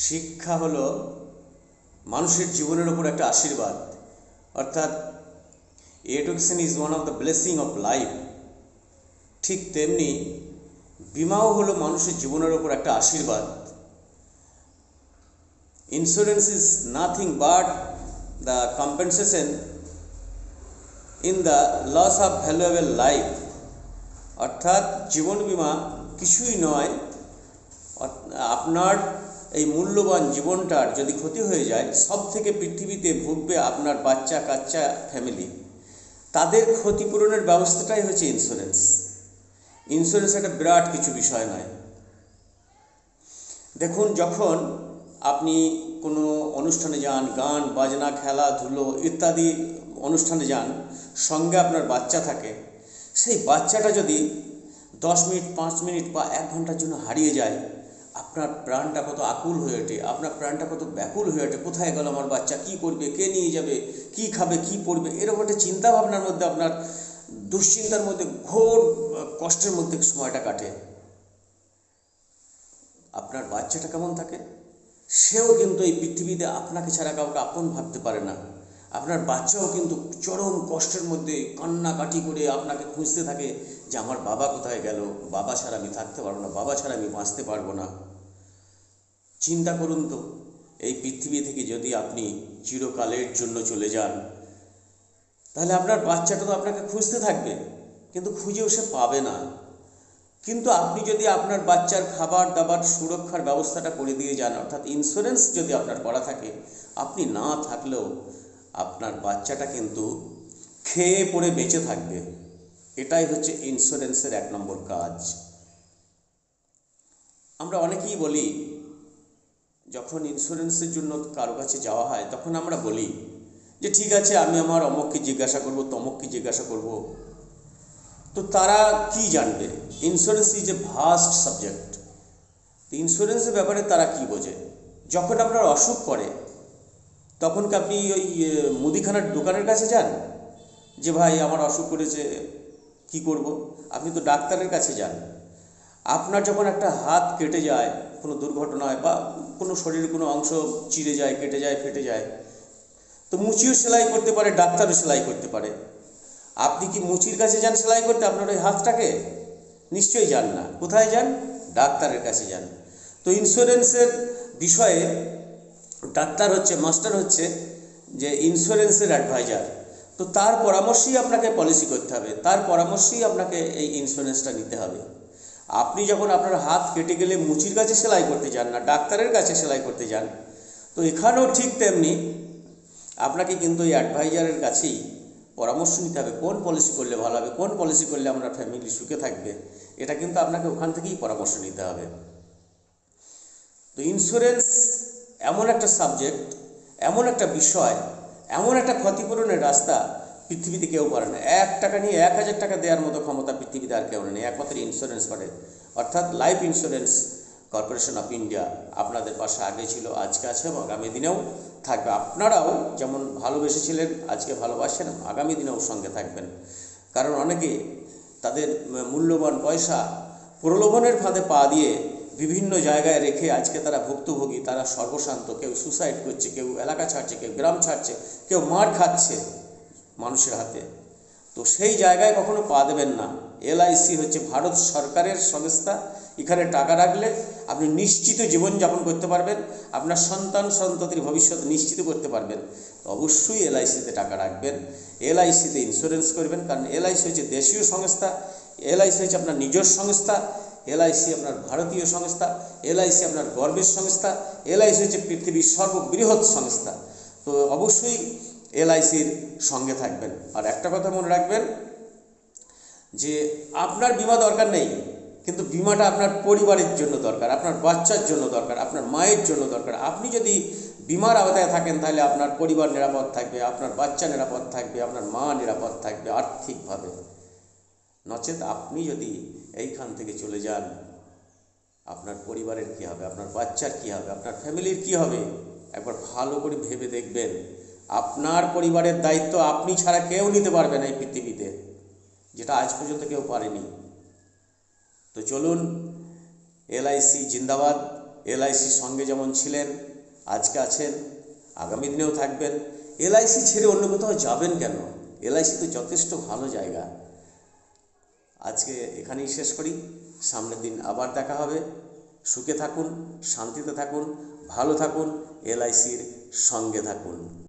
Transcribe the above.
শিক্ষা হলো মানুষের জীবনের উপর একটা আশীর্বাদ, অর্থাৎ education is one of the blessing of life. ঠিক তেমনি বিমাও হলো মানুষের জীবনের উপর একটা আশীর্বাদ। Insurance is nothing but the compensation in the loss of valuable life. অর্থাৎ জীবন বিমা কিছুই নয়, আপনার এই মূল্যবান জীবনটার যদি ক্ষতি হয়ে যায়, সব থেকে পৃথিবীতে ভুগবে আপনার বাচ্চা কাচ্চা ফ্যামিলি। তাদের ক্ষতিপূরণের ব্যবস্থাটাই হচ্ছে ইন্স্যুরেন্স। ইন্স্যুরেন্স একটা বিরাট কিছু বিষয় নয়। দেখুন, যখন আপনি কোনো অনুষ্ঠানে যান, গান বাজনা খেলাধুলো ইত্যাদি অনুষ্ঠানে যান, সঙ্গে আপনার বাচ্চা থাকে, সেই বাচ্চাটা যদি 10 মিনিট 5 মিনিট বা 1 ঘন্টার জন্য হারিয়ে যায়, আপনার প্রাণটা কত আকুল হয়ে ওঠে, আপনার প্রাণটা কত ব্যাকুল হয়ে ওঠে। কোথায় গেল আমার বাচ্চা, কী করবে, কে নিয়ে যাবে, কী খাবে, কী পড়বে, এরকম একটা চিন্তাভাবনার মধ্যে, আপনার দুশ্চিন্তার মধ্যে, ঘোর কষ্টের মধ্যে সময়টা কাটে। আপনার বাচ্চাটা কেমন থাকে, সেও কিন্তু এই পৃথিবীতে আপনাকে ছাড়া কাউকে আপন ভাবতে পারে না। আপনার বাচ্চাও কিন্তু চরম কষ্টের মধ্যে কান্নাকাটি করে আপনাকে খুঁজতে থাকে যে আমার বাবা কোথায় গেল, বাবা ছাড়া আমি থাকতে পারবো না, বাবা ছাড়া আমি বাঁচতে পারবো না। চিন্তা করুন তো, এই পৃথিবী থেকে যদি আপনি চিরকালের জন্য চলে যান, তাহলে আপনার বাচ্চাটা তো আপনাকে খুঁজতে থাকবে, কিন্তু খুঁজেও সে পাবে না। কিন্তু আপনি যদি আপনার বাচ্চার খাবার দাবার সুরক্ষার ব্যবস্থাটা করে দিয়ে যান, অর্থাৎ ইন্স্যুরেন্স যদি আপনার করা থাকে, আপনি না থাকলেও আপনার বাচ্চাটা কিন্তু খেয়ে পড়ে বেঁচে থাকবে। এটাই হচ্ছে ইন্স্যুরেন্সের 1 নম্বর কাজ। আমরা অনেকেই বলি, যখন ইন্স্যুরেন্সের জন্য কারো কাছে যাওয়া হয়, তখন আমরা বলি যে ঠিক আছে, আমি আমার অমুককে জিজ্ঞাসা করব, তমুককে জিজ্ঞাসা করব। তো তারা কি জানবে? Insurance is a vast subject. ইন্স্যুরেন্সের ব্যাপারে তারা কি বোঝে? যখন আপনার অসুখ করে, তখন কি আপনি ওই মুদিখানার দোকানের কাছে যান যে ভাই আমার অসুখ করেছে, কি করব? আপনি তো ডাক্তারের কাছে যান। আপনার যখন একটা হাত কেটে যায় কোনো দুর্ঘটনায়, বা কোনো শরীরের কোনো অংশ চিরে যায়, কেটে যায়, ফেটে যায়, তো মুচিও সেলাই করতে পারে, ডাক্তারও সেলাই করতে পারে। আপনি কি মুচির কাছে যান সেলাই করতে আপনার ওই হাতটাকে? নিশ্চয়ই যান না। কোথায় যান? ডাক্তারের কাছে যান। তো ইন্স্যুরেন্সের বিষয়ে ডাক্তার হচ্ছে, মাস্টার হচ্ছে যে ইন্স্যুরেন্সের অ্যাডভাইজার। তো তার পরামর্শেই আপনাকে পলিসি করতে হবে, তার পরামর্শেই আপনাকে এই ইন্স্যুরেন্সটা নিতে হবে। আপনি যখন আপনার হাত কেটে গেলে মুচির কাছে সেলাই করতে যান না, ডাক্তারের কাছে সেলাই করতে যান। তো এখানেও ঠিক তেমনি আপনাকে কিন্তু এই অ্যাডভাইজারের কাছেই পরামর্শ নিতে হবে, কোন পলিসি করলে ভালো হবে, কোন পলিসি করলে আপনার ফ্যামিলি সুখে থাকবে। এটা কিন্তু আপনাকে ওখান থেকেই পরামর্শ নিতে হবে। তো ইন্স্যুরেন্স এমন একটা সাবজেক্ট, এমন একটা বিষয়, এমন একটা ক্ষতিপূরণের রাস্তা, পৃথিবীতে কেউ পারে না। 1 টাকা নিয়ে 1000 টাকা দেওয়ার মতো ক্ষমতা পৃথিবীতে আর কেউ নেই, একমাত্র ইন্স্যুরেন্স করে। অর্থাৎ life insurance corporation of India আপনাদের পাশে আগে ছিল, আজকে আছে এবং আগামী দিনেও থাকবে। আপনারাও যেমন ভালোবেসেছিলেন, আজকে ভালোবাসেন, আগামী দিনেও সঙ্গে থাকবেন। কারণ অনেকে তাদের মূল্যবান পয়সা প্রলোভনের ফাঁদে পা দিয়ে বিভিন্ন জায়গায় রেখে আজকে তারা ভুক্তভোগী, তারা সর্বশান্ত। কেউ সুসাইড করছে, কেউ এলাকা ছাড়ছে, কেউ গ্রাম ছাড়ছে, কেউ মার খাচ্ছে মানুষের হাতে। তো সেই জায়গায় কখনো পা দেবেন না। এলআইসি হচ্ছে ভারত সরকারের সংস্থা। এখানে টাকা রাখলে আপনি নিশ্চিত জীবনযাপন করতে পারবেন, আপনার সন্তান সন্ততির ভবিষ্যৎ নিশ্চিত করতে পারবেন। তো অবশ্যই এলআইসিতে টাকা রাখবেন, এলআইসিতে ইন্স্যুরেন্স করবেন। কারণ এলআইসি হচ্ছে দেশীয় সংস্থা, এলআইসি হচ্ছে আপনার নিজের সংস্থা, এলআইসি আপনার ভারতীয় সংস্থা, এলআইসি আপনার গর্বের সংস্থা, এলআইসি হচ্ছে পৃথিবীর সর্ববৃহৎ সংস্থা। তো অবশ্যই এলআইসির সঙ্গে থাকবেন। আর একটা কথা মনে রাখবেন যে আপনার বিমা দরকার নেই, কিন্তু বিমাটা আপনার পরিবারের জন্য দরকার, আপনার বাচ্চার জন্য দরকার, আপনার মায়ের জন্য দরকার। আপনি যদি বিমার আওতায় থাকেন, তাহলে আপনার পরিবার নিরাপদ থাকবে, আপনার বাচ্চা নিরাপদ থাকবে, আপনার মা নিরাপদ থাকবে আর্থিকভাবে। নচেত আপনি যদি এইখান থেকে চলে যান, আপনার পরিবারের কী হবে, আপনার বাচ্চার কী হবে, আপনার ফ্যামিলির কী হবে? একবার ভালো করে ভেবে দেখবেন। আপনার পরিবারের দায়িত্ব আপনি ছাড়া কেউ নিতে পারবে না এই পৃথিবীতে, যেটা আজ পর্যন্ত কেউ পারেনি। তো চলুন, এলআইসি জিন্দাবাদ, এলআইসির সঙ্গে যেমন ছিলেন, আজকে আছেন, আগামী দিনেও থাকবেন। এলআইসি ছেড়ে অন্য কোথাও যাবেন কেন? এলআইসি তো যথেষ্ট ভালো জায়গা। আজকে এখানেই শেষ করি, সামনের দিন আবার দেখা হবে। সুখে থাকুন, শান্তিতে থাকুন, ভালো থাকুন, এলআইসির সঙ্গে থাকুন।